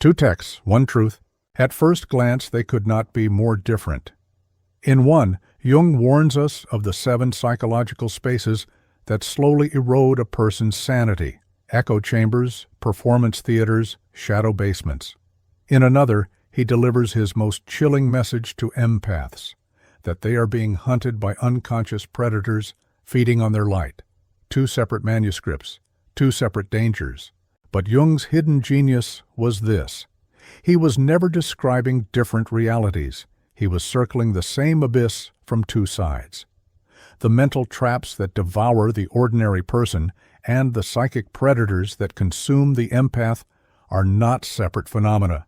Two texts, one truth. At first glance, they could not be more different. In one, Jung warns us of the 7 psychological spaces that slowly erode a person's sanity: echo chambers, performance theaters, shadow basements. In another, he delivers his most chilling message to empaths, that they are being hunted by unconscious predators feeding on their light. 2 separate manuscripts, 2 separate dangers. But Jung's hidden genius was this: he was never describing different realities. He was circling the same abyss from 2 sides. The mental traps that devour the ordinary person and the psychic predators that consume the empath are not separate phenomena.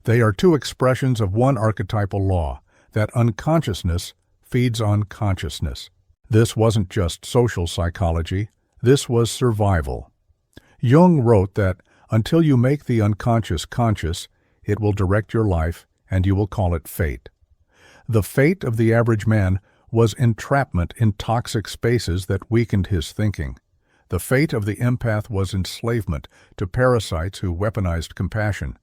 They are 2 expressions of one archetypal law, that unconsciousness feeds on consciousness. This wasn't just social psychology, this was survival. Jung wrote that until you make the unconscious conscious, it will direct your life and you will call it fate. The fate of the average man was entrapment in toxic spaces that weakened his thinking. The fate of the empath was enslavement to parasites who weaponized compassion.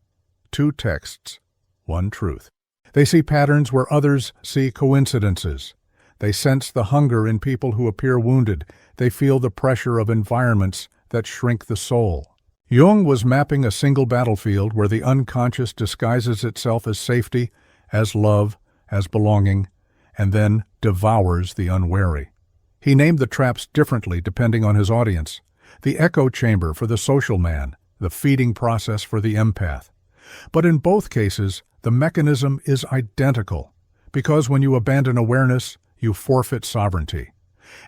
2 texts, one truth. They see patterns where others see coincidences. They sense the hunger in people who appear wounded. They feel the pressure of environments that shrink the soul. Jung was mapping a single battlefield where the unconscious disguises itself as safety, as love, as belonging, and then devours the unwary. He named the traps differently depending on his audience: the echo chamber for the social man, the feeding process for the empath. But in both cases, the mechanism is identical, because when you abandon awareness, you forfeit sovereignty.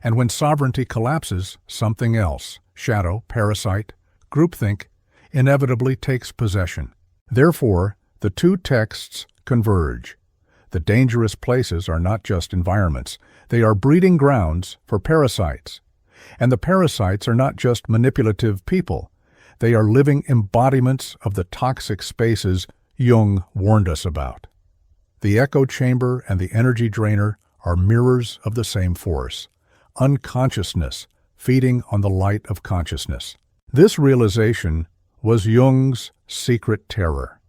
And when sovereignty collapses, something else, shadow, parasite, groupthink, inevitably takes possession. Therefore, the 2 texts converge. The dangerous places are not just environments, they are breeding grounds for parasites. And the parasites are not just manipulative people, they are living embodiments of the toxic spaces Jung warned us about. The echo chamber and the energy drainer are mirrors of the same force: unconsciousness feeding on the light of consciousness. This realization was Jung's secret terror.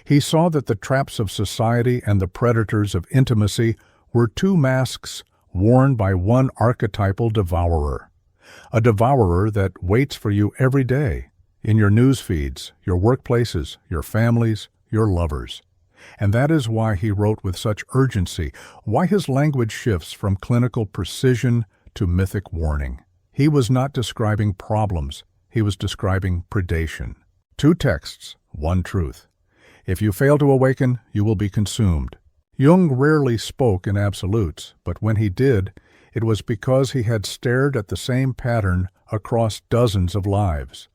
He saw that the traps of society and the predators of intimacy were 2 masks worn by one archetypal devourer. A devourer that waits for you every day, in your news feeds, your workplaces, your families, your lovers. And that is why he wrote with such urgency, why his language shifts from clinical precision to mythic warning. He was not describing problems, he was describing predation. 2 texts, one truth. If you fail to awaken, you will be consumed. Jung rarely spoke in absolutes, but when he did, it was because he had stared at the same pattern across dozens of lives.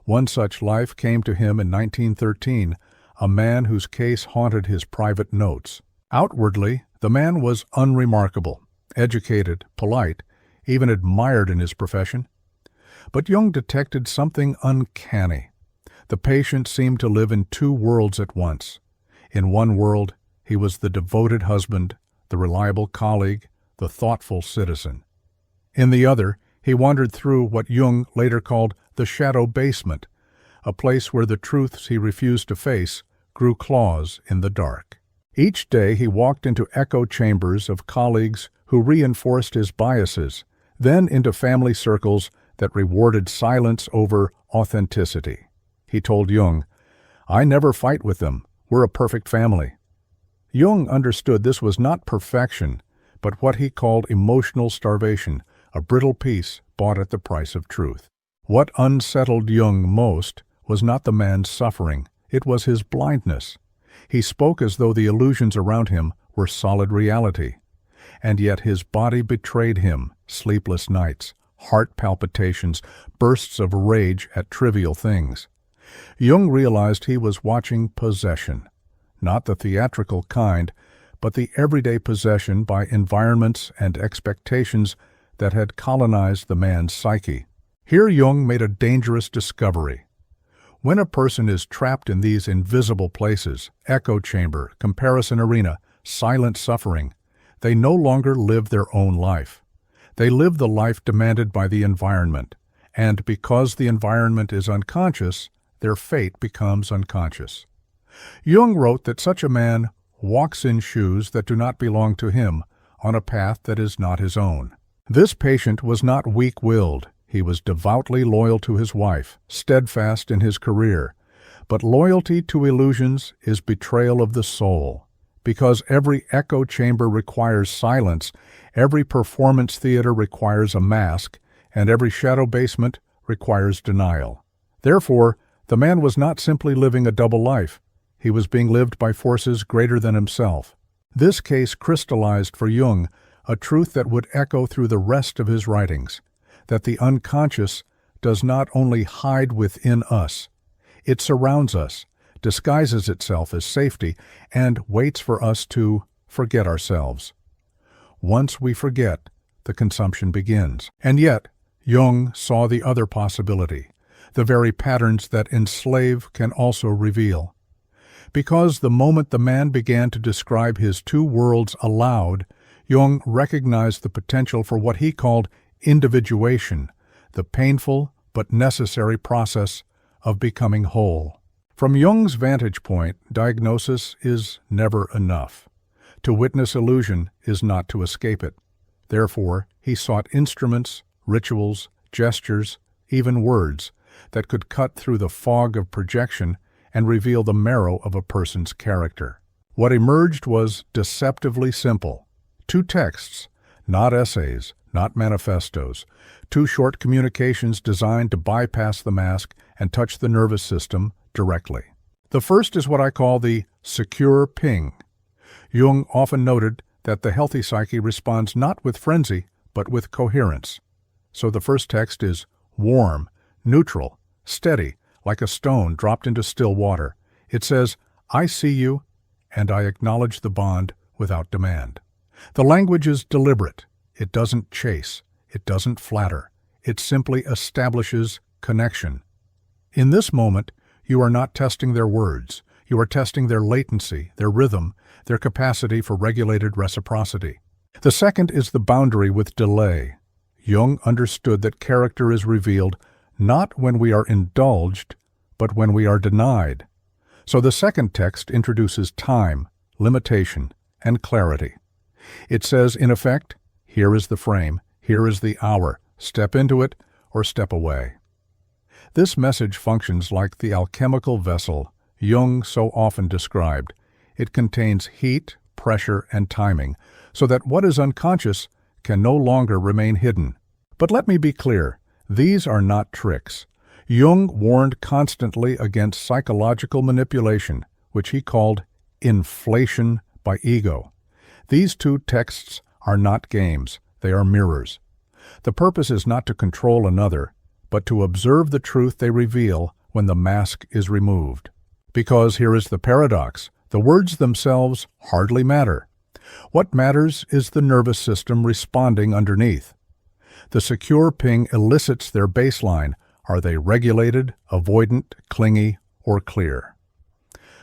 One such life came to him in 1913, a man whose case haunted his private notes. Outwardly, the man was unremarkable, educated, polite, even admired in his profession. But Jung detected something uncanny. The patient seemed to live in 2 worlds at once. In one world, he was the devoted husband, the reliable colleague, the thoughtful citizen. In the other, he wandered through what Jung later called the shadow basement, a place where the truths he refused to face grew claws in the dark. Each day he walked into echo chambers of colleagues who reinforced his biases, then into family circles that rewarded silence over authenticity. He told Jung, "I never fight with them. We're a perfect family." Jung understood this was not perfection, but what he called emotional starvation, a brittle peace bought at the price of truth. What unsettled Jung most was not the man's suffering, it was his blindness. He spoke as though the illusions around him were solid reality. And yet his body betrayed him: sleepless nights, heart palpitations, bursts of rage at trivial things. Jung realized he was watching possession, not the theatrical kind, but the everyday possession by environments and expectations that had colonized the man's psyche. Here Jung made a dangerous discovery. When a person is trapped in these invisible places, echo chamber, comparison arena, silent suffering, they no longer live their own life. They live the life demanded by the environment, and because the environment is unconscious, their fate becomes unconscious. Jung wrote that such a man walks in shoes that do not belong to him, on a path that is not his own. This patient was not weak-willed. He was devoutly loyal to his wife, steadfast in his career. But loyalty to illusions is betrayal of the soul. Because every echo chamber requires silence, every performance theater requires a mask, and every shadow basement requires denial. Therefore, the man was not simply living a double life. He was being lived by forces greater than himself. This case crystallized for Jung a truth that would echo through the rest of his writings, that the unconscious does not only hide within us, it surrounds us, disguises itself as safety, and waits for us to forget ourselves. Once we forget, the consumption begins. And yet, Jung saw the other possibility, the very patterns that enslave can also reveal. Because the moment the man began to describe his two worlds aloud, Jung recognized the potential for what he called individuation, the painful but necessary process of becoming whole. From Jung's vantage point, diagnosis is never enough. To witness illusion is not to escape it. Therefore, he sought instruments, rituals, gestures, even words that could cut through the fog of projection and reveal the marrow of a person's character. What emerged was deceptively simple. 2 texts, not essays, not manifestos, 2 short communications designed to bypass the mask and touch the nervous system directly. The first is what I call the secure ping. Jung often noted that the healthy psyche responds not with frenzy, but with coherence. So the first text is warm, neutral, steady, like a stone dropped into still water. It says, "I see you, and I acknowledge the bond without demand." The language is deliberate. It doesn't chase. It doesn't flatter. It simply establishes connection. In this moment, you are not testing their words. You are testing their latency, their rhythm, their capacity for regulated reciprocity. The second is the boundary with delay. Jung understood that character is revealed not when we are indulged, but when we are denied. So the second text introduces time, limitation, and clarity. It says, in effect, here is the frame, here is the hour, step into it or step away. This message functions like the alchemical vessel Jung so often described. It contains heat, pressure, and timing, so that what is unconscious can no longer remain hidden. But let me be clear, these are not tricks. Jung warned constantly against psychological manipulation, which he called inflation by ego. These 2 texts are not games, they are mirrors. The purpose is not to control another, but to observe the truth they reveal when the mask is removed. Because here is the paradox, the words themselves hardly matter. What matters is the nervous system responding underneath. The secure ping elicits their baseline. Are they regulated, avoidant, clingy, or clear?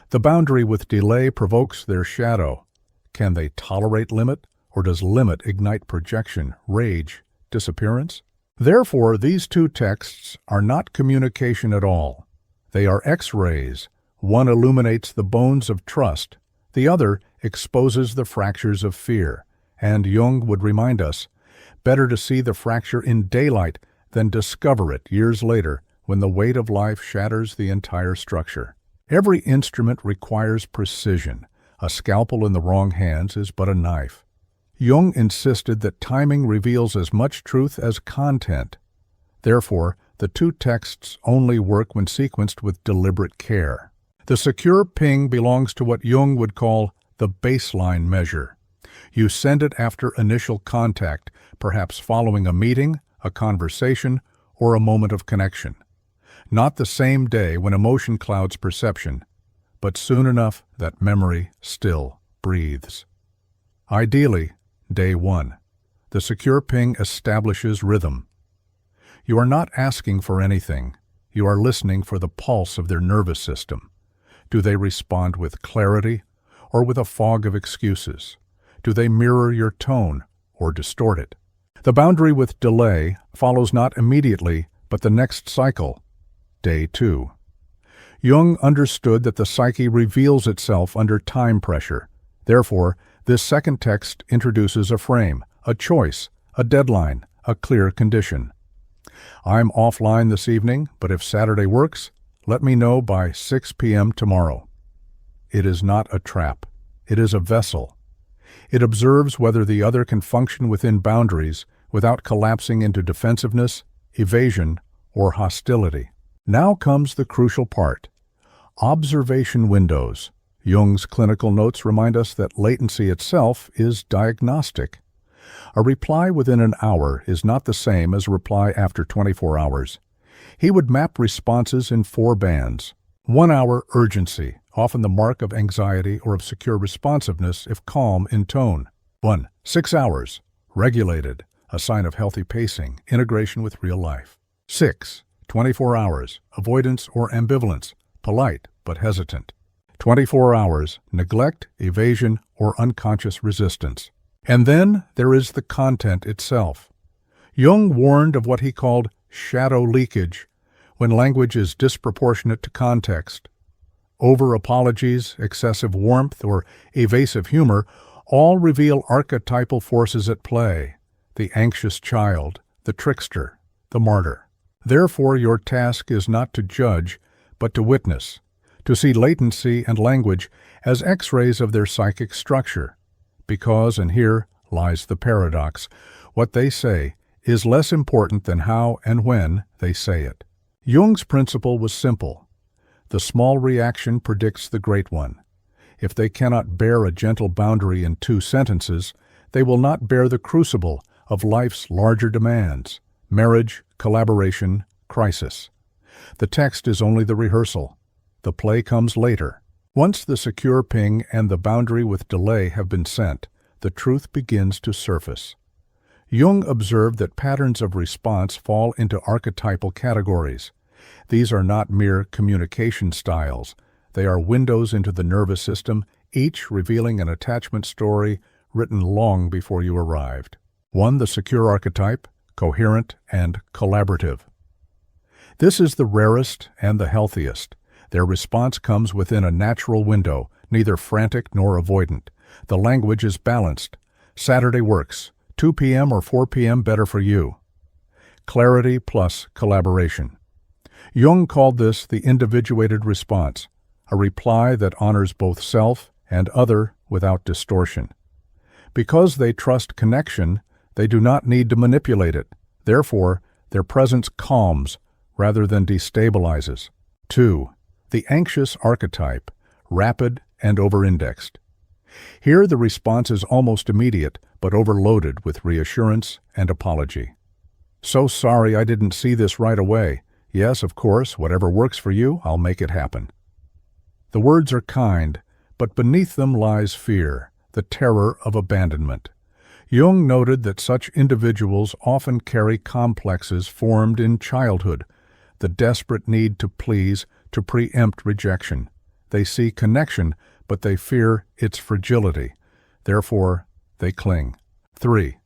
The boundary with delay provokes their shadow. Can they tolerate limit, or does limit ignite projection, rage, disappearance? Therefore, these 2 texts are not communication at all. They are X-rays. One illuminates the bones of trust, the other exposes the fractures of fear. And Jung would remind us, better to see the fracture in daylight than discover it years later when the weight of life shatters the entire structure. Every instrument requires precision. A scalpel in the wrong hands is but a knife. Jung insisted that timing reveals as much truth as content. Therefore, the 2 texts only work when sequenced with deliberate care. The secure ping belongs to what Jung would call the baseline measure. You send it after initial contact, perhaps following a meeting, a conversation, or a moment of connection. Not the same day when emotion clouds perception, but soon enough that memory still breathes. Ideally, day 1. The secure ping establishes rhythm. You are not asking for anything. You are listening for the pulse of their nervous system. Do they respond with clarity or with a fog of excuses? Do they mirror your tone or distort it? The boundary with delay follows not immediately, but the next cycle, day 2. Jung understood that the psyche reveals itself under time pressure. Therefore, this second text introduces a frame, a choice, a deadline, a clear condition. I'm offline this evening, but if Saturday works, let me know by 6 p.m. tomorrow. It is not a trap. It is a vessel. It observes whether the other can function within boundaries without collapsing into defensiveness, evasion, or hostility. Now comes the crucial part. Observation windows. Jung's clinical notes remind us that latency itself is diagnostic. A reply within an hour is not the same as a reply after 24 hours. He would map responses in 4 bands. 1 hour urgency, often the mark of anxiety or of secure responsiveness if calm in tone. 1. 6 hours, regulated, a sign of healthy pacing, integration with real life. 6. 24 hours, avoidance or ambivalence, polite but hesitant. 24 hours, neglect, evasion, or unconscious resistance. And then there is the content itself. Jung warned of what he called shadow leakage, when language is disproportionate to context. Over-apologies, excessive warmth, or evasive humor all reveal archetypal forces at play: the anxious child, the trickster, the martyr. Therefore, your task is not to judge, but to witness, to see latency and language as X-rays of their psychic structure. Because, and here lies the paradox, what they say is less important than how and when they say it. Jung's principle was simple. The small reaction predicts the great one. If they cannot bear a gentle boundary in 2 sentences, they will not bear the crucible of life's larger demands: marriage, collaboration, crisis. The text is only the rehearsal. The play comes later. Once the secure ping and the boundary with delay have been sent, the truth begins to surface. Jung observed that patterns of response fall into archetypal categories. These are not mere communication styles. They are windows into the nervous system, each revealing an attachment story written long before you arrived. 1. The secure archetype, coherent and collaborative. This is the rarest and the healthiest. Their response comes within a natural window, neither frantic nor avoidant. The language is balanced. Saturday works. 2 p.m. or 4 p.m. better for you. Clarity plus collaboration. Jung called this the individuated response, a reply that honors both self and other without distortion. Because they trust connection, they do not need to manipulate it. Therefore, their presence calms rather than destabilizes. 2. The anxious archetype, rapid and over-indexed. Here the response is almost immediate, but overloaded with reassurance and apology. So sorry I didn't see this right away. Yes, of course, whatever works for you, I'll make it happen. The words are kind, but beneath them lies fear, the terror of abandonment. Jung noted that such individuals often carry complexes formed in childhood, the desperate need to please, to preempt rejection. They see connection, but they fear its fragility. Therefore, they cling. 3.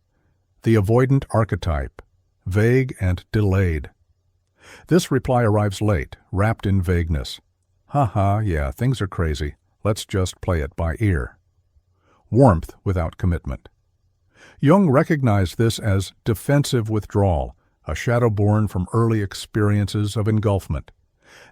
The avoidant archetype, vague and delayed. This reply arrives late, wrapped in vagueness. Yeah, things are crazy. Let's just play it by ear. Warmth without commitment. Jung recognized this as defensive withdrawal, a shadow born from early experiences of engulfment.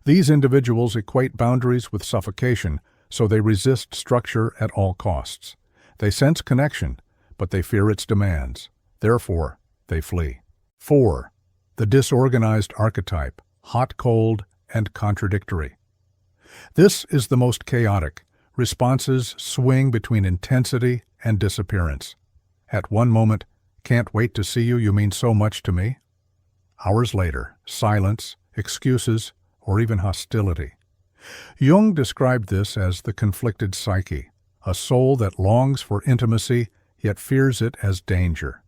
These individuals equate boundaries with suffocation, so they resist structure at all costs. They sense connection, but they fear its demands. Therefore, they flee. 4. The disorganized archetype, hot-cold and contradictory. This is the most chaotic. Responses swing between intensity and disappearance. At one moment, can't wait to see you, you mean so much to me. Hours later, silence, excuses, or even hostility. Jung described this as the conflicted psyche, a soul that longs for intimacy yet fears it as danger.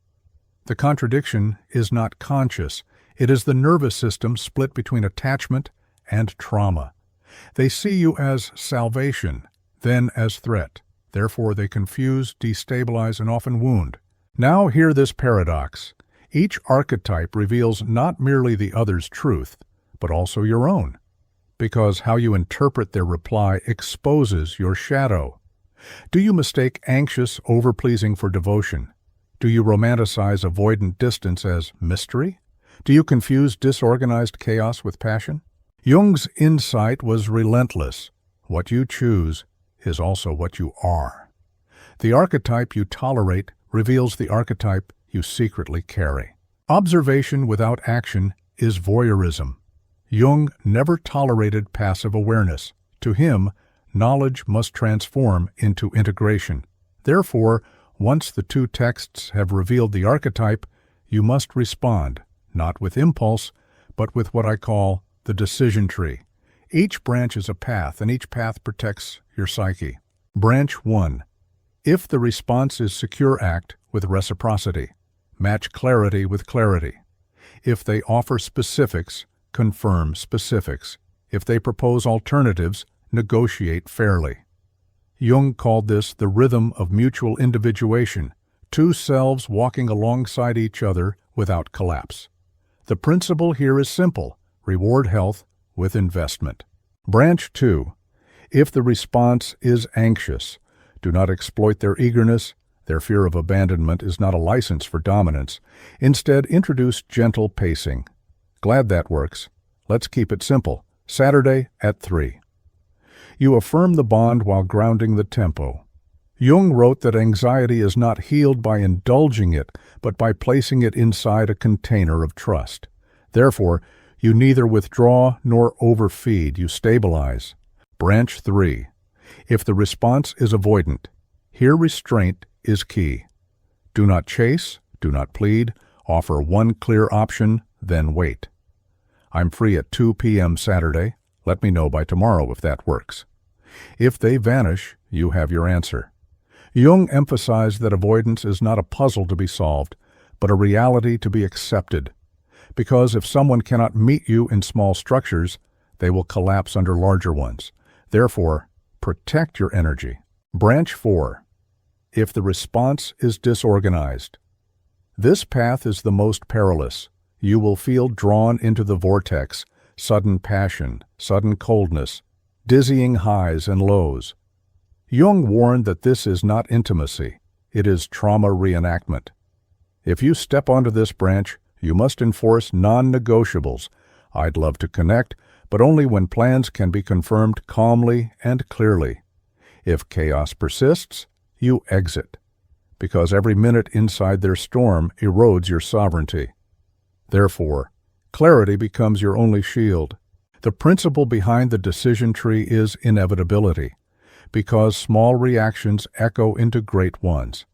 The contradiction is not conscious. It is the nervous system split between attachment and trauma. They see you as salvation, then as threat. Therefore, they confuse, destabilize, and often wound. Now hear this paradox. Each archetype reveals not merely the other's truth, but also your own. because how you interpret their reply exposes your shadow. Do you mistake anxious overpleasing for devotion? Do you romanticize avoidant distance as mystery? Do you confuse disorganized chaos with passion? Jung's insight was relentless. What you choose is also what you are. The archetype you tolerate reveals the archetype you secretly carry. Observation without action is voyeurism. Jung never tolerated passive awareness. To him, knowledge must transform into integration. Therefore, once the two texts have revealed the archetype, you must respond, not with impulse, but with what I call the decision tree. Each branch is a path, and each path protects your psyche. Branch 1. If the response is secure, act with reciprocity. Match clarity with clarity. If they offer specifics, confirm specifics. If they propose alternatives, negotiate fairly. Jung called this the rhythm of mutual individuation, two selves walking alongside each other without collapse. The principle here is simple: reward health with investment. Branch 2. If the response is anxious, do not exploit their eagerness. Their fear of abandonment is not a license for dominance. Instead, introduce gentle pacing. Glad that works. Let's keep it simple. Saturday at 3. You affirm the bond while grounding the tempo. Jung wrote that anxiety is not healed by indulging it, but by placing it inside a container of trust. Therefore, you neither withdraw nor overfeed, you stabilize. Branch 3. If the response is avoidant, here restraint is key. Do not chase, do not plead, offer one clear option, then wait. I'm free at 2 p.m. Saturday. Let me know by tomorrow if that works. If they vanish, you have your answer. Jung emphasized that avoidance is not a puzzle to be solved, but a reality to be accepted. Because if someone cannot meet you in small structures, they will collapse under larger ones. Therefore, protect your energy. Branch 4. If the response is disorganized. This path is the most perilous. You will feel drawn into the vortex, sudden passion, sudden coldness, dizzying highs and lows. Jung warned that this is not intimacy, it is trauma reenactment. If you step onto this branch, you must enforce non-negotiables. I'd love to connect, but only when plans can be confirmed calmly and clearly. If chaos persists, you exit, because every minute inside their storm erodes your sovereignty. Therefore, clarity becomes your only shield. The principle behind the decision tree is inevitability, because small reactions echo into great ones.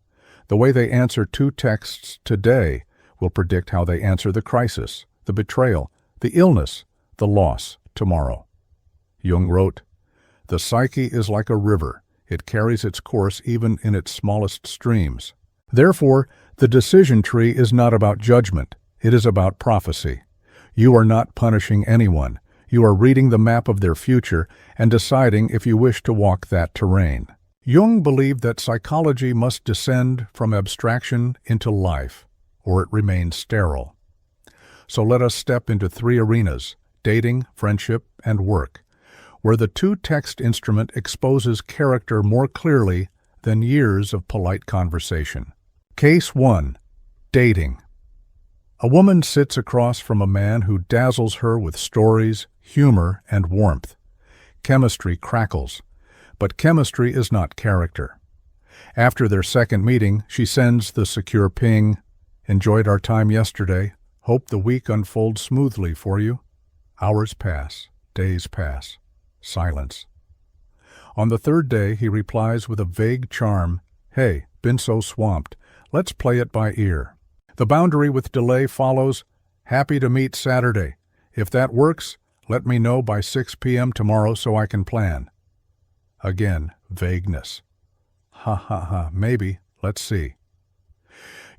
The way they answer two texts today will predict how they answer the crisis, the betrayal, the illness, the loss tomorrow. Jung wrote, "The psyche is like a river. It carries its course even in its smallest streams." Therefore, the decision tree is not about judgment. It is about prophecy. You are not punishing anyone. You are reading the map of their future and deciding if you wish to walk that terrain. Jung believed that psychology must descend from abstraction into life, or it remains sterile. So let us step into 3 arenas: dating, friendship, and work, where the two-text instrument exposes character more clearly than years of polite conversation. Case 1. Dating. A woman sits across from a man who dazzles her with stories, humor, and warmth. Chemistry crackles, but chemistry is not character. After their second meeting, she sends the secure ping, "Enjoyed our time yesterday. Hope the week unfolds smoothly for you." Hours pass, days pass. Silence. On the third day, he replies with a vague charm, "Hey, been so swamped. Let's play it by ear." The boundary with delay follows, "Happy to meet Saturday. If that works, let me know by 6 p.m. tomorrow so I can plan." Again, vagueness. "Ha ha ha, maybe. Let's see."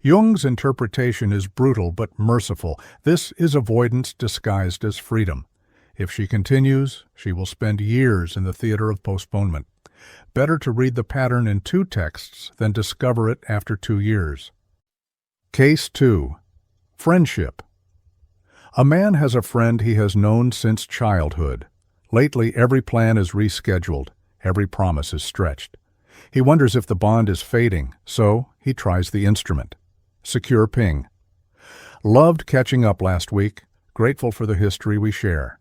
Jung's interpretation is brutal but merciful. This is avoidance disguised as freedom. If she continues, she will spend years in the theater of postponement. Better to read the pattern in 2 texts than discover it after 2 years. Case 2. Friendship. A man has a friend he has known since childhood. Lately, every plan is rescheduled, every promise is stretched. He wonders if the bond is fading, so he tries the instrument. Secure ping. Loved catching up last week, grateful for the history we share.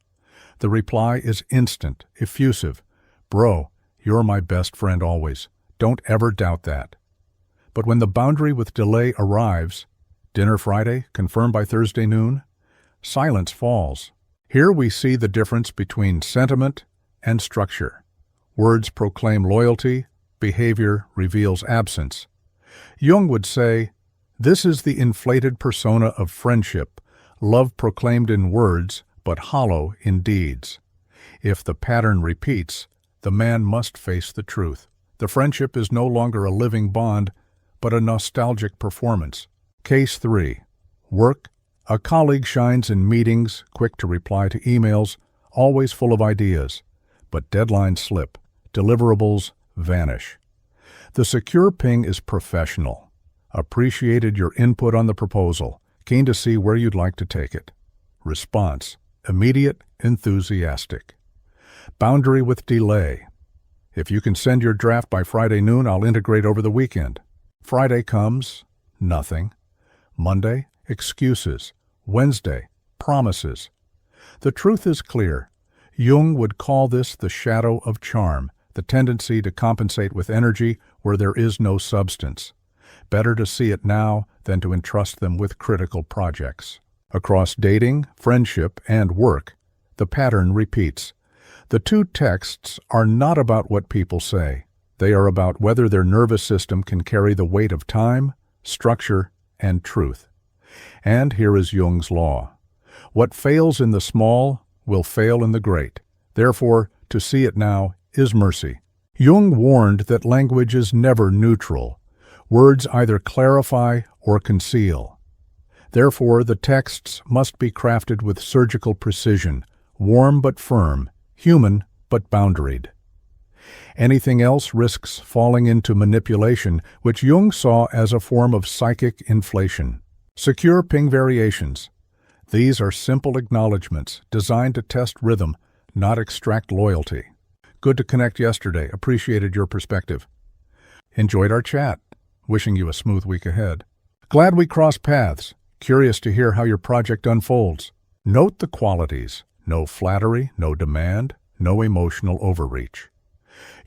The reply is instant, effusive. Bro, you're my best friend always. Don't ever doubt that. But when the boundary with delay arrives, dinner Friday, confirmed by Thursday noon, silence falls. Here we see the difference between sentiment and structure. Words proclaim loyalty, behavior reveals absence. Jung would say, "This is the inflated persona of friendship, love proclaimed in words, but hollow in deeds." If the pattern repeats, the man must face the truth. The friendship is no longer a living bond, but a nostalgic performance. Case 3. Work. A colleague shines in meetings, quick to reply to emails, always full of ideas. But deadlines slip, deliverables vanish. The secure ping is professional. Appreciated your input on the proposal, keen to see where you'd like to take it. Response. Immediate, enthusiastic. Boundary with delay. If you can send your draft by Friday noon, I'll integrate over the weekend. Friday comes, nothing. Monday, excuses. Wednesday, promises. The truth is clear. Jung would call this the shadow of charm, the tendency to compensate with energy where there is no substance. Better to see it now than to entrust them with critical projects. Across dating, friendship, and work, the pattern repeats. The two texts are not about what people say. They are about whether their nervous system can carry the weight of time, structure, and truth. And here is Jung's law. What fails in the small will fail in the great. Therefore, to see it now is mercy. Jung warned that language is never neutral. Words either clarify or conceal. Therefore, the texts must be crafted with surgical precision, warm but firm, human but boundaried. Anything else risks falling into manipulation, which Jung saw as a form of psychic inflation. Secure ping variations. These are simple acknowledgments designed to test rhythm, not extract loyalty. Good to connect yesterday. Appreciated your perspective. Enjoyed our chat. Wishing you a smooth week ahead. Glad we crossed paths. Curious to hear how your project unfolds. Note the qualities. No flattery, no demand, no emotional overreach.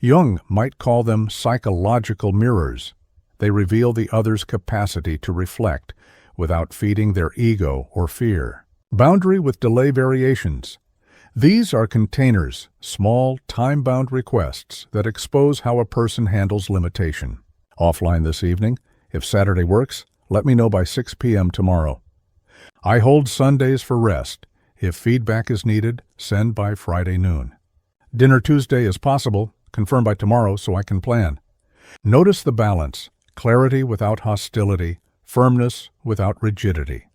Jung might call them psychological mirrors. They reveal the other's capacity to reflect without feeding their ego or fear. Boundary with delay variations. These are containers, small, time-bound requests that expose how a person handles limitation. Offline this evening. If Saturday works, let me know by 6 p.m. tomorrow. I hold Sundays for rest. If feedback is needed, send by Friday noon. Dinner Tuesday is possible. Confirm by tomorrow so I can plan. Notice the balance. Clarity without hostility. Firmness without rigidity.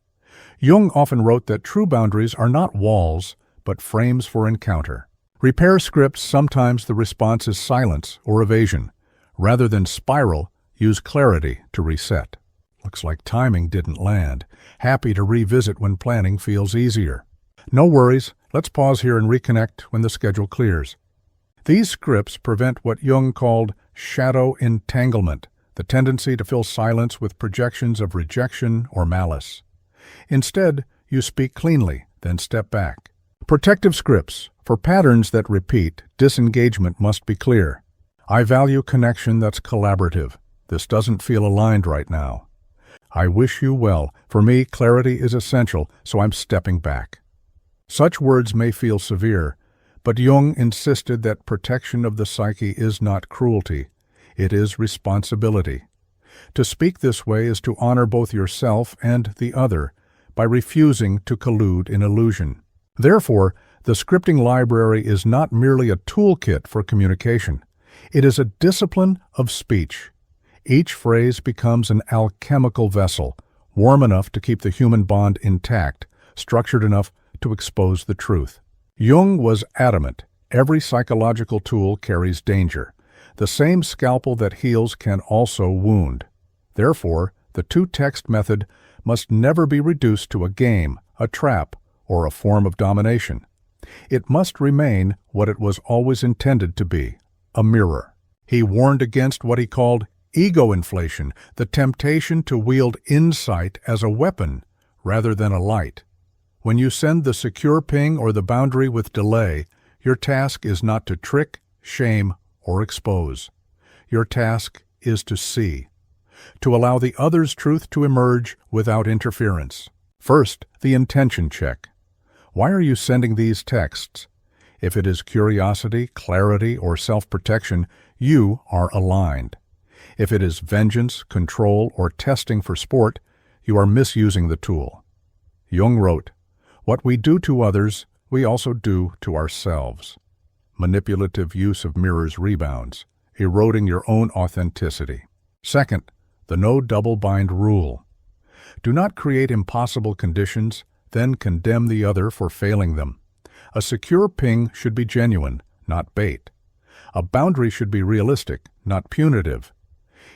Jung often wrote that true boundaries are not walls, but frames for encounter. Repair scripts, sometimes the response is silence or evasion. Rather than spiral, use clarity to reset. Looks like timing didn't land. Happy to revisit when planning feels easier. No worries, let's pause here and reconnect when the schedule clears. These scripts prevent what Jung called shadow entanglement, the tendency to fill silence with projections of rejection or malice. Instead, you speak cleanly, then step back. Protective scripts. For patterns that repeat, disengagement must be clear. I value connection that's collaborative. This doesn't feel aligned right now. I wish you well. For me, clarity is essential, so I'm stepping back. Such words may feel severe, but Jung insisted that protection of the psyche is not cruelty. It is responsibility. To speak this way is to honor both yourself and the other by refusing to collude in illusion. Therefore, the scripting library is not merely a toolkit for communication. It is a discipline of speech. Each phrase becomes an alchemical vessel, warm enough to keep the human bond intact, structured enough to expose the truth. Jung was adamant. Every psychological tool carries danger. The same scalpel that heals can also wound. Therefore, the two-text method must never be reduced to a game, a trap, or a form of domination. It must remain what it was always intended to be, a mirror. He warned against what he called ego inflation, the temptation to wield insight as a weapon rather than a light. When you send the secure ping or the boundary with delay, your task is not to trick, shame, or expose. Your task is to see, to allow the other's truth to emerge without interference. First, the intention check. Why are you sending these texts? If it is curiosity, clarity, or self-protection, you are aligned. If it is vengeance, control, or testing for sport, you are misusing the tool. Jung wrote, "What we do to others, we also do to ourselves." Manipulative use of mirrors rebounds, eroding your own authenticity. Second, the no double-bind rule. Do not create impossible conditions, then condemn the other for failing them. A secure ping should be genuine, not bait. A boundary should be realistic, not punitive.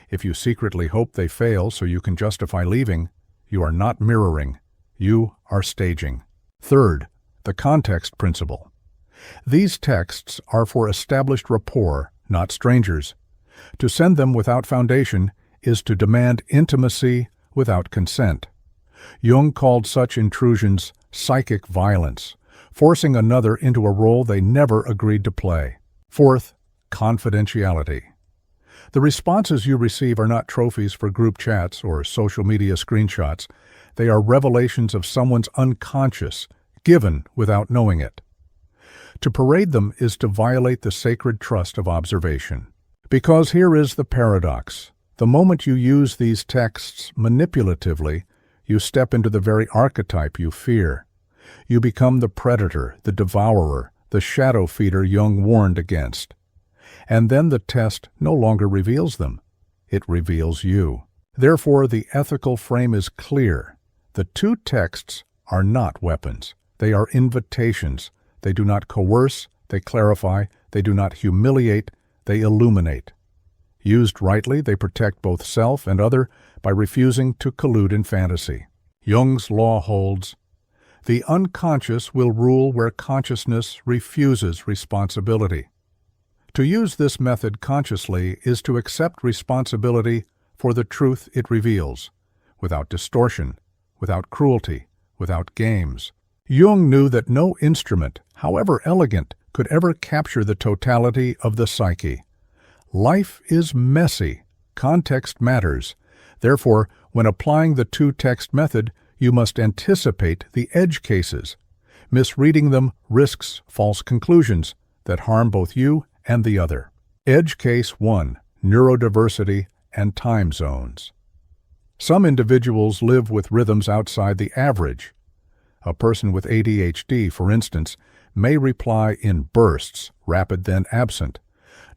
If you secretly hope they fail so you can justify leaving, you are not mirroring. You are staging. Third, the context principle. These texts are for established rapport, not strangers. To send them without foundation is to demand intimacy without consent. Jung called such intrusions psychic violence, forcing another into a role they never agreed to play. Fourth, confidentiality. The responses you receive are not trophies for group chats or social media screenshots. They are revelations of someone's unconscious, given without knowing it. To parade them is to violate the sacred trust of observation. Because here is the paradox. The moment you use these texts manipulatively, you step into the very archetype you fear. You become the predator, the devourer, the shadow feeder Jung warned against. And then the test no longer reveals them. It reveals you. Therefore, the ethical frame is clear. The two texts are not weapons. They are invitations. They do not coerce, they clarify, they do not humiliate, they illuminate. Used rightly, they protect both self and other by refusing to collude in fantasy. Jung's law holds, the unconscious will rule where consciousness refuses responsibility. To use this method consciously is to accept responsibility for the truth it reveals, without distortion, without cruelty, without games. Jung knew that no instrument, however elegant, could ever capture the totality of the psyche. Life is messy. Context matters. Therefore, when applying the two-text method, you must anticipate the edge cases. Misreading them risks false conclusions that harm both you and the other. Edge case 1, neurodiversity and time zones. Some individuals live with rhythms outside the average. A person with ADHD, for instance, may reply in bursts, rapid then absent,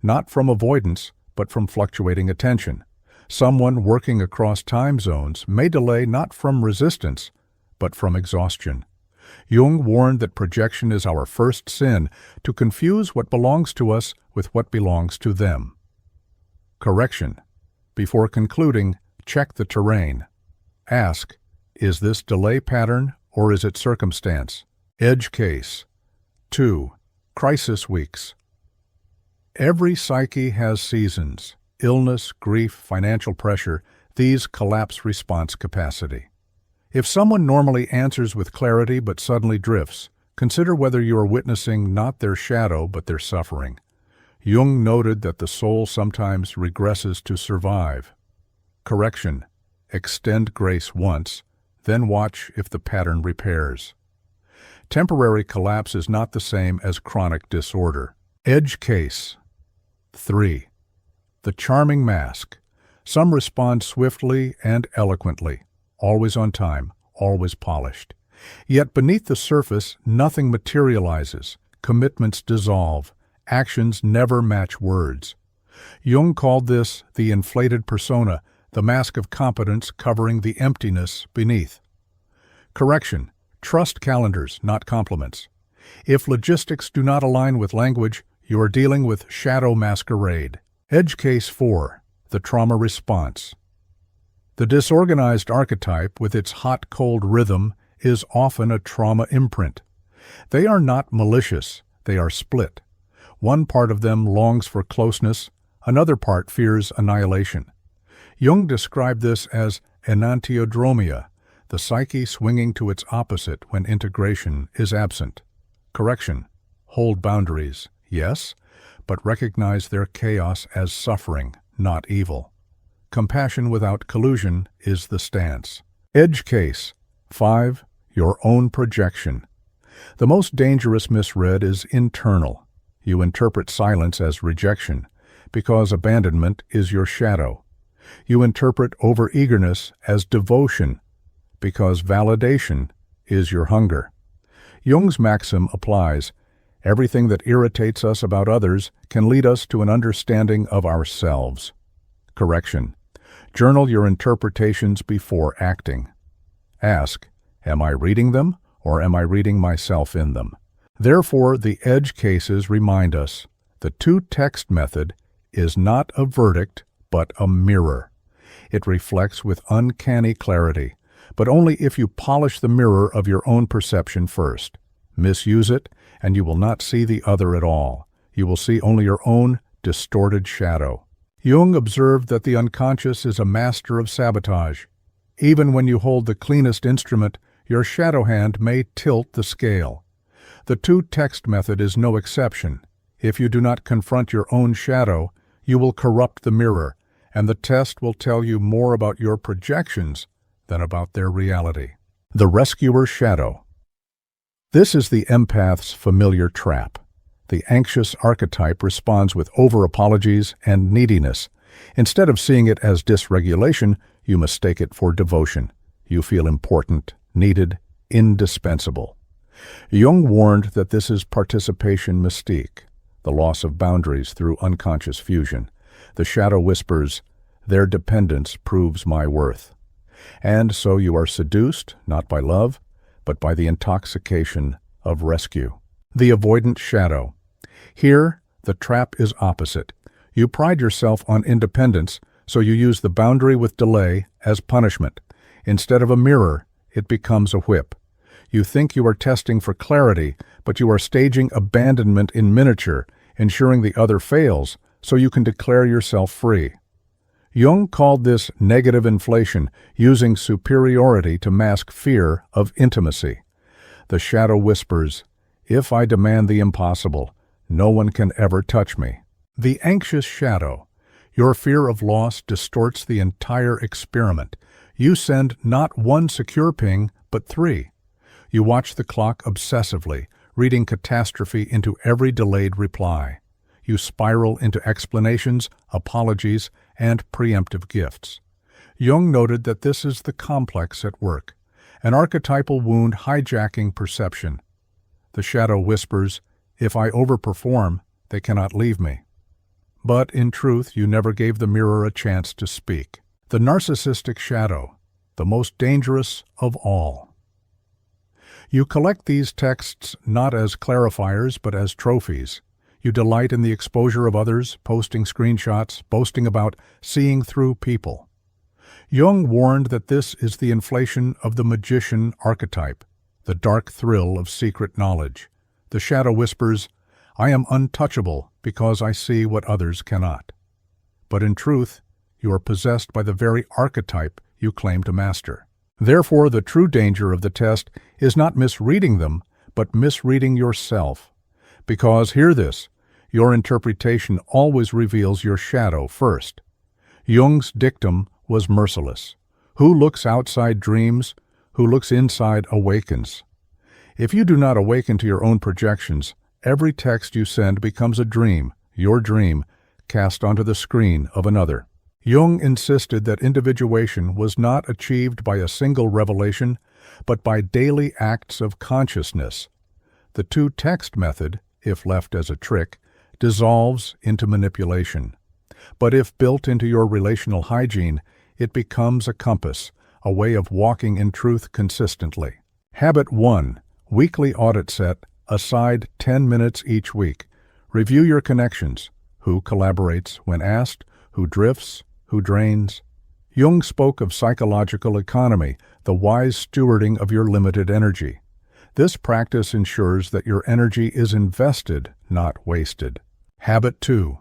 not from avoidance, but from fluctuating attention. Someone working across time zones may delay not from resistance, but from exhaustion. Jung warned that projection is our first sin, to confuse what belongs to us with what belongs to them. Correction. Before concluding, check the terrain. Ask, is this delay pattern or is it circumstance? Edge case. 2. Crisis weeks. Every psyche has seasons. Illness, grief, financial pressure, these collapse response capacity. If someone normally answers with clarity but suddenly drifts, consider whether you are witnessing not their shadow but their suffering. Jung noted that the soul sometimes regresses to survive. Correction. Extend grace once, then watch if the pattern repairs. Temporary collapse is not the same as chronic disorder. Edge case. 3. The charming mask. Some respond swiftly and eloquently, always on time, always polished. Yet beneath the surface, nothing materializes. Commitments dissolve. Actions never match words. Jung called this the inflated persona, the mask of competence covering the emptiness beneath. Correction. Trust calendars, not compliments. If logistics do not align with language, you are dealing with shadow masquerade. Edge case 4. The trauma response. The disorganized archetype, with its hot-cold rhythm, is often a trauma imprint. They are not malicious, they are split. One part of them longs for closeness, another part fears annihilation. Jung described this as enantiodromia, the psyche swinging to its opposite when integration is absent. Correction. Hold boundaries, yes, but recognize their chaos as suffering, not evil. Compassion without collusion is the stance. Edge case. 5. Your own projection. The most dangerous misread is internal. You interpret silence as rejection, because abandonment is your shadow. You interpret overeagerness as devotion, because validation is your hunger. Jung's maxim applies: everything that irritates us about others can lead us to an understanding of ourselves. Correction. Journal your interpretations before acting. Ask, am I reading them, or am I reading myself in them? Therefore, the edge cases remind us the two-text method is not a verdict, but a mirror. It reflects with uncanny clarity, but only if you polish the mirror of your own perception first. Misuse it, and you will not see the other at all. You will see only your own distorted shadow. Jung observed that the unconscious is a master of sabotage. Even when you hold the cleanest instrument, your shadow hand may tilt the scale. The two-text method is no exception. If you do not confront your own shadow, you will corrupt the mirror, and the test will tell you more about your projections than about their reality. The rescuer shadow. This is the empath's familiar trap. The anxious archetype responds with over-apologies and neediness. Instead of seeing it as dysregulation, you mistake it for devotion. You feel important, needed, indispensable. Jung warned that this is participation mystique, the loss of boundaries through unconscious fusion. The shadow whispers, their dependence proves my worth. And so you are seduced, not by love, but by the intoxication of rescue. The avoidant shadow. Here, the trap is opposite. You pride yourself on independence, so you use the boundary with delay as punishment. Instead of a mirror, it becomes a whip. You think you are testing for clarity, but you are staging abandonment in miniature, ensuring the other fails, so you can declare yourself free. Jung called this negative inflation, using superiority to mask fear of intimacy. The shadow whispers, if I demand the impossible, no one can ever touch me. The anxious shadow. Your fear of loss distorts the entire experiment. You send not one secure ping, but 3. You watch the clock obsessively, reading catastrophe into every delayed reply. You spiral into explanations, apologies, and preemptive gifts. Jung noted that this is the complex at work, an archetypal wound hijacking perception. The shadow whispers, if I overperform, they cannot leave me. But in truth, you never gave the mirror a chance to speak. The narcissistic shadow, the most dangerous of all. You collect these texts not as clarifiers, but as trophies. You delight in the exposure of others, posting screenshots, boasting about seeing through people. Jung warned that this is the inflation of the magician archetype, the dark thrill of secret knowledge. The shadow whispers, I am untouchable because I see what others cannot. But in truth, you are possessed by the very archetype you claim to master. Therefore, the true danger of the test is not misreading them, but misreading yourself. Because, hear this, your interpretation always reveals your shadow first. Jung's dictum was merciless. Who looks outside dreams, who looks inside awakens. If you do not awaken to your own projections, every text you send becomes a dream, your dream, cast onto the screen of another. Jung insisted that individuation was not achieved by a single revelation, but by daily acts of consciousness. The two-text method, if left as a trick, dissolves into manipulation. But if built into your relational hygiene, it becomes a compass, a way of walking in truth consistently. Habit 1. Weekly audit set. Aside 10 minutes each week. Review your connections. Who collaborates when asked? Who drifts? Who drains? Jung spoke of psychological economy, the wise stewarding of your limited energy. This practice ensures that your energy is invested, not wasted. Habit 2.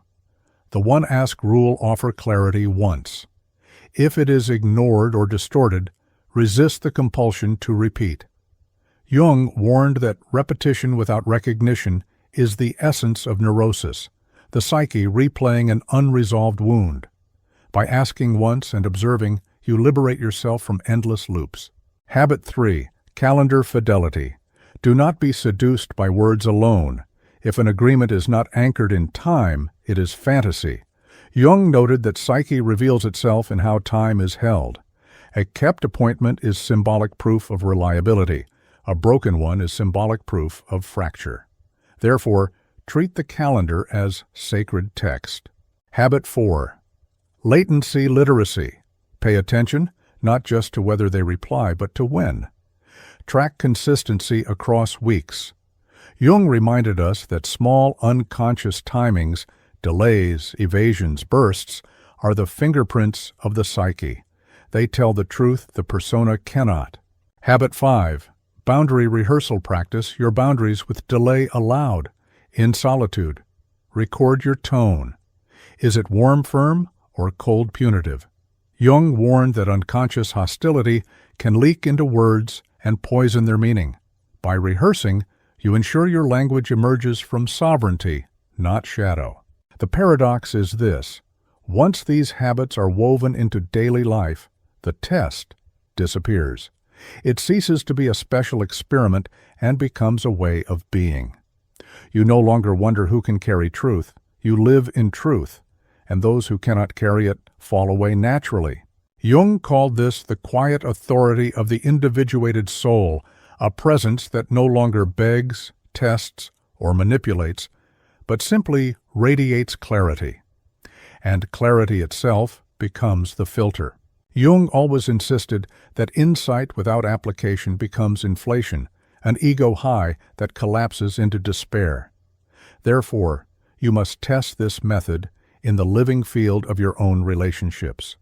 The one-ask rule: offer clarity once. If it is ignored or distorted, resist the compulsion to repeat. Jung warned that repetition without recognition is the essence of neurosis, the psyche replaying an unresolved wound. By asking once and observing, you liberate yourself from endless loops. Habit 3. Calendar fidelity. Do not be seduced by words alone. If an agreement is not anchored in time, it is fantasy. Jung noted that psyche reveals itself in how time is held. A kept appointment is symbolic proof of reliability. A broken one is symbolic proof of fracture. Therefore, treat the calendar as sacred text. Habit 4. Latency literacy. Pay attention, not just to whether they reply, but to when. Track consistency across weeks. Jung reminded us that small unconscious timings, delays, evasions, bursts, are the fingerprints of the psyche. They tell the truth the persona cannot. Habit 5. Boundary rehearsal. Practice your boundaries with delay allowed. In solitude, record your tone. Is it warm, firm, or cold, punitive? Jung warned that unconscious hostility can leak into words and poison their meaning. By rehearsing, you ensure your language emerges from sovereignty, not shadow. The paradox is this: once these habits are woven into daily life, the test disappears. It ceases to be a special experiment and becomes a way of being. You no longer wonder who can carry truth. You live in truth, and those who cannot carry it fall away naturally. Jung called this the quiet authority of the individuated soul, a presence that no longer begs, tests, or manipulates, but simply radiates clarity. And clarity itself becomes the filter. Jung always insisted that insight without application becomes inflation, an ego high that collapses into despair. Therefore, you must test this method in the living field of your own relationships.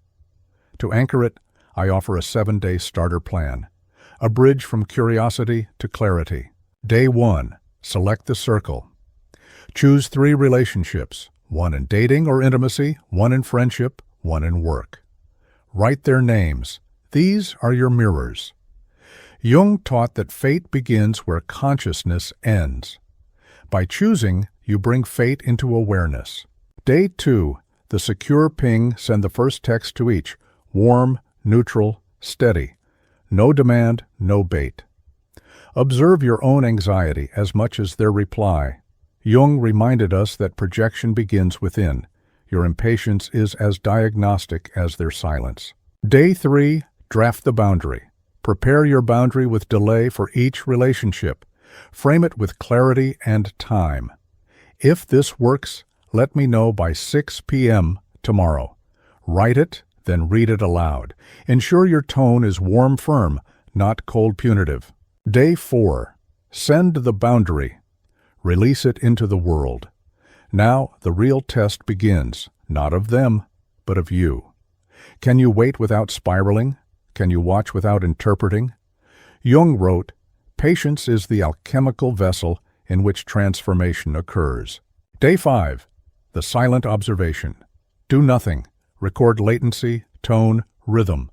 To anchor it, I offer a 7-day starter plan, a bridge from curiosity to clarity. Day 1. Select the circle. Choose 3 relationships, 1 in dating or intimacy, 1 in friendship, 1 in work. Write their names. These are your mirrors. Jung taught that fate begins where consciousness ends. By choosing, you bring fate into awareness. Day 2. The secure ping. Send the first text to each. Warm, neutral, steady. No demand, no bait. Observe your own anxiety as much as their reply. Jung reminded us that projection begins within. Your impatience is as diagnostic as their silence. Day 3. Draft the boundary. Prepare your boundary with delay for each relationship. Frame it with clarity and time. If this works, let me know by 6 p.m. tomorrow. Write it, then read it aloud. Ensure your tone is warm, firm, not cold, punitive. Day 4. Send the boundary. Release it into the world. Now the real test begins, not of them, but of you. Can you wait without spiraling? Can you watch without interpreting? Jung wrote, "Patience is the alchemical vessel in which transformation occurs." Day 5. The silent observation. Do nothing. Record latency, tone, rhythm.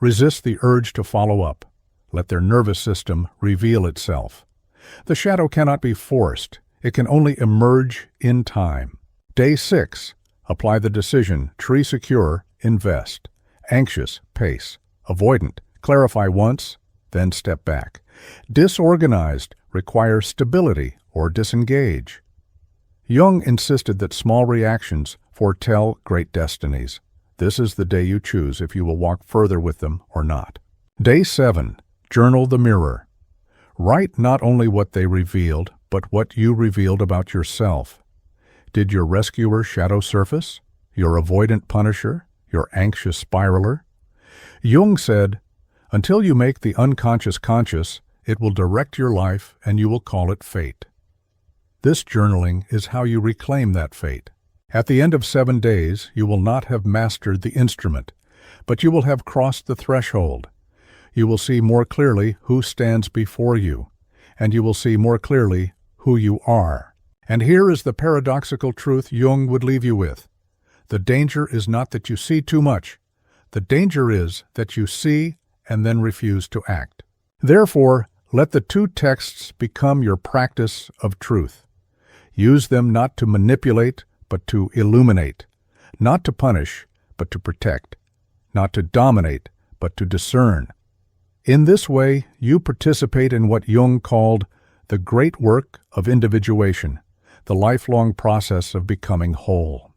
Resist the urge to follow up. Let their nervous system reveal itself. The shadow cannot be forced. It can only emerge in time. Day 6. Apply the decision. Tree secure, invest. Anxious, pace. Avoidant, clarify once, then step back. Disorganized, require stability or disengage. Jung insisted that small reactions foretell great destinies. This is the day you choose if you will walk further with them or not. Day 7. Journal the mirror. Write not only what they revealed, but what you revealed about yourself. Did your rescuer shadow surface? Your avoidant punisher? Your anxious spiraler? Jung said, "Until you make the unconscious conscious, it will direct your life and you will call it fate." This journaling is how you reclaim that fate. At the end of 7 days, you will not have mastered the instrument, but you will have crossed the threshold. You will see more clearly who stands before you, and you will see more clearly who you are. And here is the paradoxical truth Jung would leave you with. The danger is not that you see too much. The danger is that you see and then refuse to act. Therefore, let the two texts become your practice of truth. Use them not to manipulate, but to illuminate, not to punish, but to protect, not to dominate, but to discern. In this way, you participate in what Jung called the great work of individuation, the lifelong process of becoming whole.